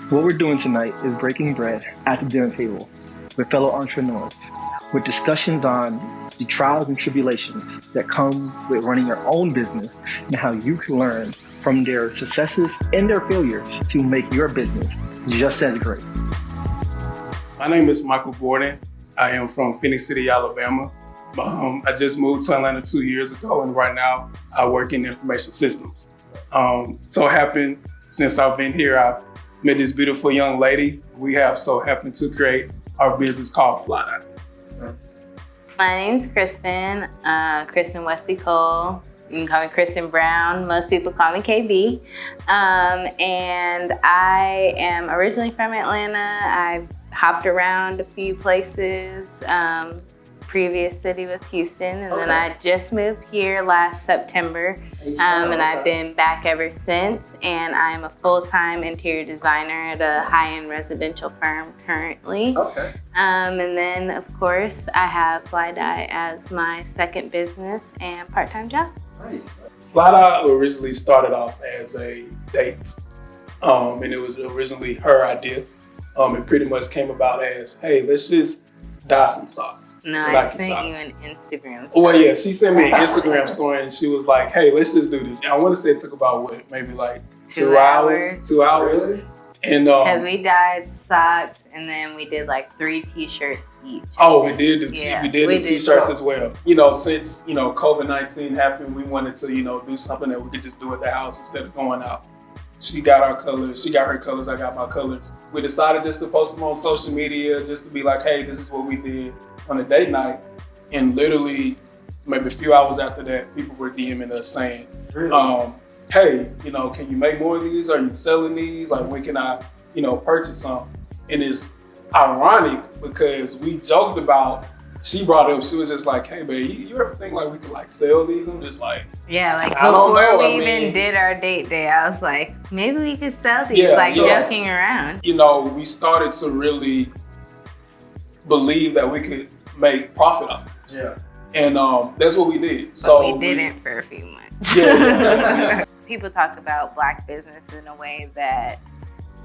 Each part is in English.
What we're doing tonight is breaking bread at the dinner table with fellow entrepreneurs, with discussions on the trials and tribulations that come with running your own business and how you can learn from their successes and their failures to make your business just as great. My name is Michael Gordon. I am from Phoenix City, Alabama. I just moved to Atlanta 2 years ago, and right now I work in information systems. So happened since I've been here, I've met this beautiful young lady. We have so happened to create our business called Fly Dye. My name's Kristen, Kristen Westby Cole. You can call me Kristen Brown. Most people call me KB. And I am originally from Atlanta. I've hopped around a few places. Previous city was Houston, and then I just moved here last September, and I've been back ever since. And I am a full-time interior designer at a high-end residential firm currently. And then, of course, I have Fly Dye as my second business and part-time job. Nice. Fly Dye originally started off as a date, and it was originally her idea. It pretty much came about as, hey, let's just dye some socks. No, I sent you an Instagram story. Well, yeah, she sent me an Instagram story and she was like, hey, let's just do this. And I want to say it took about, maybe like 2 hours? 2 hours. Really? And because we dyed socks and then we did like 3 t-shirts each. Oh, we did do t-shirts as well. Since, COVID-19 happened, we wanted to, do something that we could just do at the house instead of going out. She got our colors, she got her colors, I got my colors. We decided just to post them on social media, just to be like, hey, this is what we did on a date night. And literally, maybe a few hours after that, people were DMing us saying, hey, can you make more of these? Are you selling these? Like, when can I, purchase some? And it's ironic because we joked about, she brought it up, she was just like, hey, babe, you ever think like we could like sell these? I'm just like, yeah, like before we even did our date day, I was like, maybe we could sell these, joking around. We started to really believe that we could make profit off of this. Yeah. And that's what we did. But we didn't for a few months. Yeah. People talk about Black business in a way that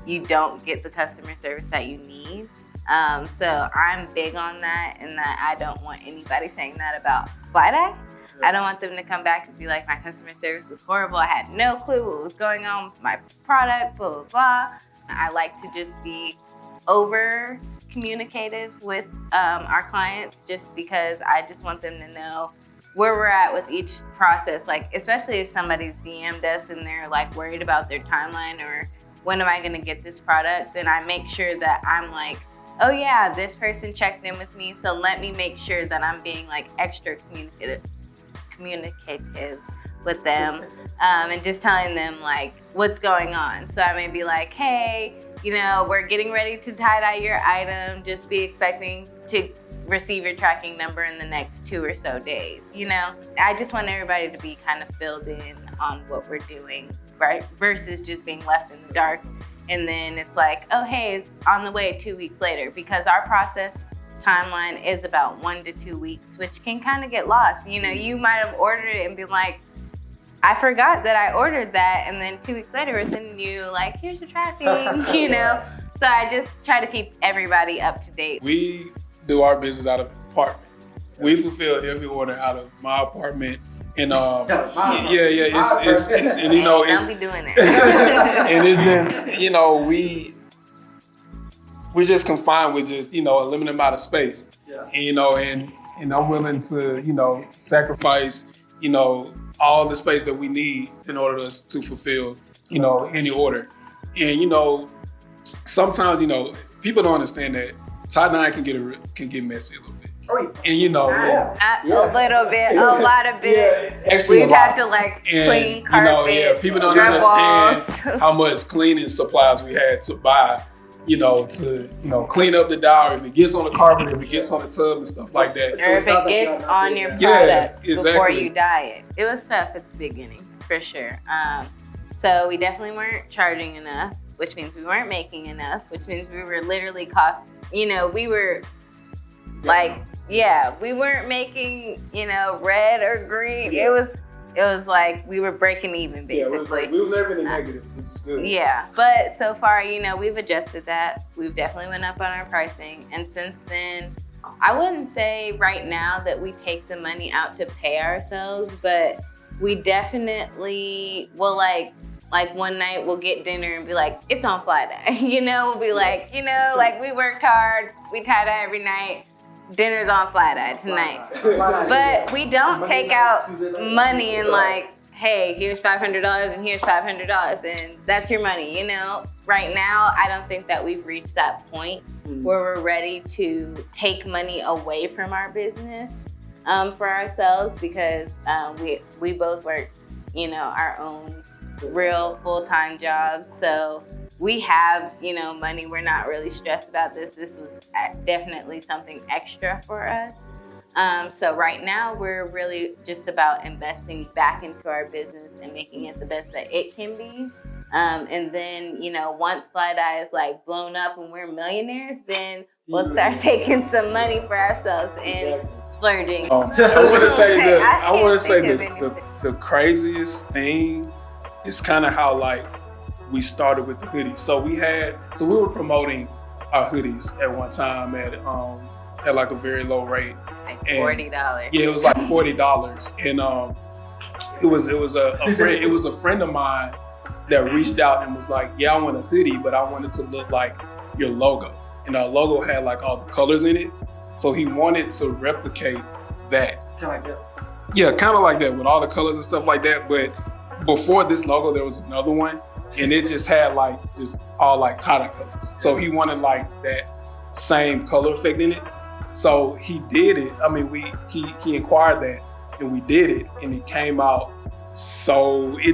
you don't get the customer service that you need. So I'm big on that, and that I don't want anybody saying that about Fly Dye. I don't want them to come back and be like, my customer service was horrible. I had no clue what was going on with my product, blah, blah, blah. I like to just be over communicative with our clients, just because I just want them to know where we're at with each process. Like, especially if somebody's DM'd us and they're like worried about their timeline or when am I gonna get this product, then I make sure that I'm like, oh yeah, this person checked in with me, so let me make sure that I'm being like extra communicative with them, and just telling them like what's going on. So I may be like, hey, we're getting ready to tie-dye your item, just be expecting to receive your tracking number in the next 2 or so days. I just want everybody to be kind of filled in on what we're doing, right? Versus just being left in the dark. And then it's like, oh, hey, it's on the way 2 weeks later, because our process timeline is about 1 to 2 weeks, which can kind of get lost. You might have ordered it and be like, I forgot that I ordered that. And then 2 weeks later, we're sending you like, here's your tracking, So I just try to keep everybody up to date. We do our business out of an apartment. We fulfill every order out of my apartment. And don't be doing that. And it's been, we're just confined with just, a limited amount of space. Yeah. And I'm willing to, sacrifice, all the space that we need in order for us to fulfill, any order. And, sometimes, people don't understand that tie-dye can get messy a little bit. And a little bit, a lot of it. Yeah, actually, we've had to clean carpets. People don't understand how much cleaning supplies we had to buy, to clean up the dye, if it gets on the carpet, if it gets on the tub and stuff like that. Or if it gets on your product before you dye it. It was tough at the beginning, for sure. So we definitely weren't charging enough, which means we weren't making enough, which means we were literally we were like, we weren't making, red or green. It was It was like we were breaking even, basically. Yeah, we was never in the negative, which is good. Yeah, but so far, we've adjusted that. We've definitely went up on our pricing. And since then, I wouldn't say right now that we take the money out to pay ourselves, but we definitely will like one night we'll get dinner and be like, it's on fly dye. We'll be like, like we worked hard, we tie dye every night, dinner's on fly dye tonight. But we don't take out money and like, hey, here's $500 and here's $500 and that's your money, Right now, I don't think that we've reached that point where we're ready to take money away from our business for ourselves, because we both work, our own real full-time jobs. So we have, money. We're not really stressed about this. This was definitely something extra for us. So right now we're really just about investing back into our business and making it the best that it can be. And then, once Fly Dye is like blown up and we're millionaires, then we'll start taking some money for ourselves and splurging. I want to say the craziest thing is kind of how like we started with the hoodies. So we were promoting our hoodies at one time at like a very low rate. Like $40. Yeah, it was like $40. And it was a friend of mine that reached out and was like, yeah, I want a hoodie, but I want it to look like your logo. And our logo had like all the colors in it. So he wanted to replicate that. Kind of like that. Yeah, kind of like that with all the colors and stuff like that. But before this logo, there was another one and it just had like just all like tie-dye colors. So he wanted like that same color effect in it. So he did it. I mean, he inquired that and we did it and it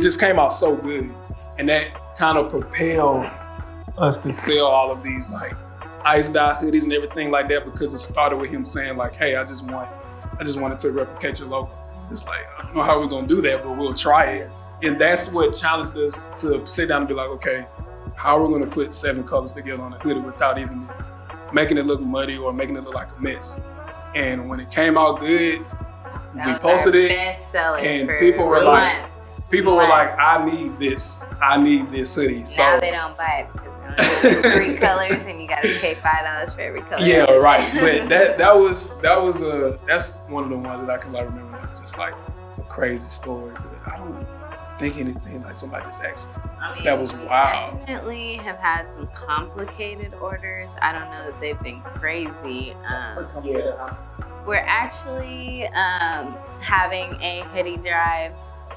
just came out so good. And that kind of propelled us to sell all of these like ice dye hoodies and everything like that, because it started with him saying like, hey, I just wanted to replicate your logo. It's like, I don't know how we're gonna do that, but we'll try it. And that's what challenged us to sit down and be like, okay, how are we gonna put 7 colors together on a hoodie without even making it look muddy or making it look like a mess? And when it came out good, we posted it, and people were like, I need this hoodie. So now they don't buy it because we only have 3 colors and you gotta pay $5 for every color. Yeah, right. But that's one of the ones that I can like remember that was just like a crazy story. But I don't think anything like somebody just asked me. I mean, that was wild. We definitely have had some complicated orders. I don't know that they've been crazy. We're actually having a hoodie drive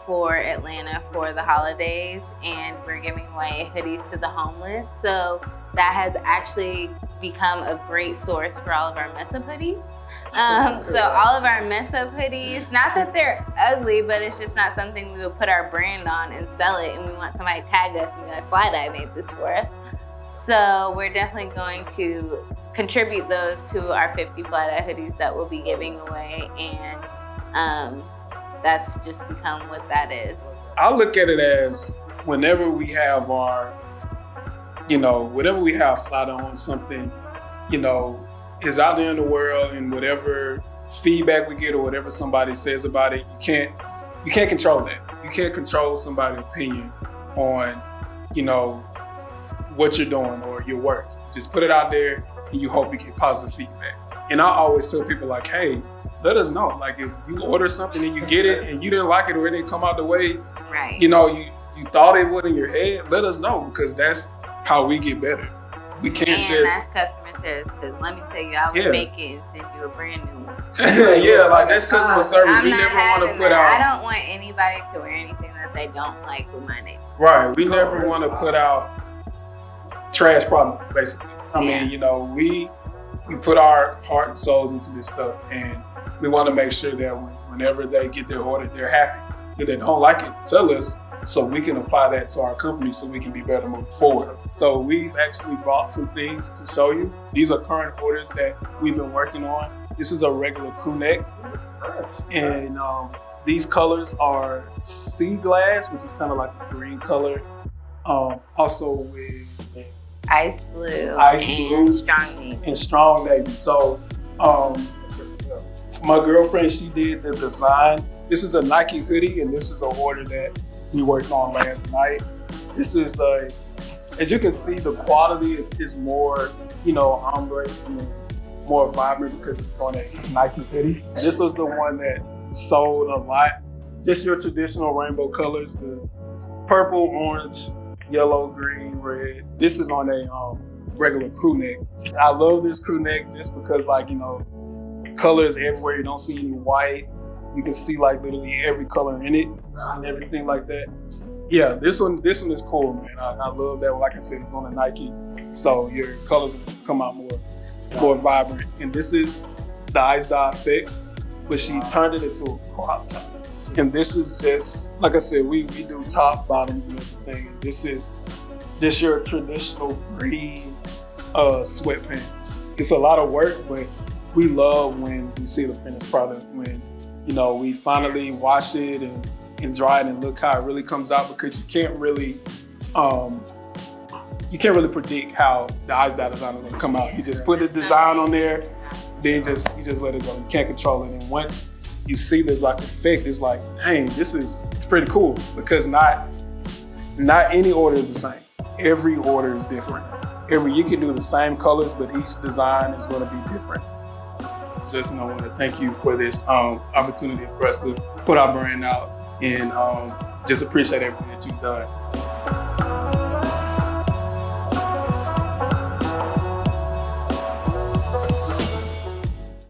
for Atlanta for the holidays, and we're giving away hoodies to the homeless. So that has actually become a great source for all of our mess up hoodies. So all of our mess up hoodies, not that they're ugly, but it's just not something we would put our brand on and sell it, and we want somebody to tag us and be like, Fly Dye made this for us. So we're definitely going to contribute those to our 50 Fly Dye hoodies that we'll be giving away, and that's just become what that is. I look at it as whenever we have Fly Dye on something, is out there in the world, and whatever feedback we get or whatever somebody says about it, you can't control that. You can't control somebody's opinion on, what you're doing or your work. Just put it out there and you hope you get positive feedback. And I always tell people like, hey, let us know. Like if you order something and you get it and you didn't like it or it didn't come out the way, right. You thought it would in your head, let us know, because that's how we get better. We can't that's customer service, because let me tell you, I would make it and send you a brand new one. Yeah, like that's customer service. We never want to put out. I don't want anybody to wear anything that they don't like with my name. Right. We never want to put out trash product, basically. I mean, we put our heart and souls into this stuff, and we want to make sure that whenever they get their order, they're happy. If they don't like it, tell us so we can apply that to our company so we can be better moving forward. So we've actually brought some things to show you. These are current orders that we've been working on. This is a regular crew neck. And these colors are sea glass, which is kind of like a green color. Also with ice blue and strong navy. And strong navy. So my girlfriend, she did the design This is a Nike hoodie, and this is an order that we worked on last night. This is as you can see, the quality is more, ombre and more vibrant because it's on a Nike hoodie. This was the one that sold a lot. Just your traditional rainbow colors, the purple, orange, yellow, green, red. This is on a regular crew neck. I love this crew neck just because colors everywhere. You don't see any white. You can see literally every color in it and everything like that. Yeah, this one is cool, man. I love that one. Like I said, it's on a Nike, so your colors will come out more vibrant. And this is the Ice Dye Effect, but she turned it into a crop top. And this is just, like I said, we do top, bottoms, and everything. And this is just your traditional green sweatpants. It's a lot of work, but we love when we see the finished product, when we finally wash it and dry it and look how it really comes out, because you can't really predict how the Ice Dye design is gonna come out. You just put the design on there, then you just let it go. You can't control it. And once you see this effect, it's like, dang, it's pretty cool, because not any order is the same. Every order is different. You can do the same colors, but each design is gonna be different. Just I want to thank you for this opportunity for us to put our brand out, and just appreciate everything that you've done.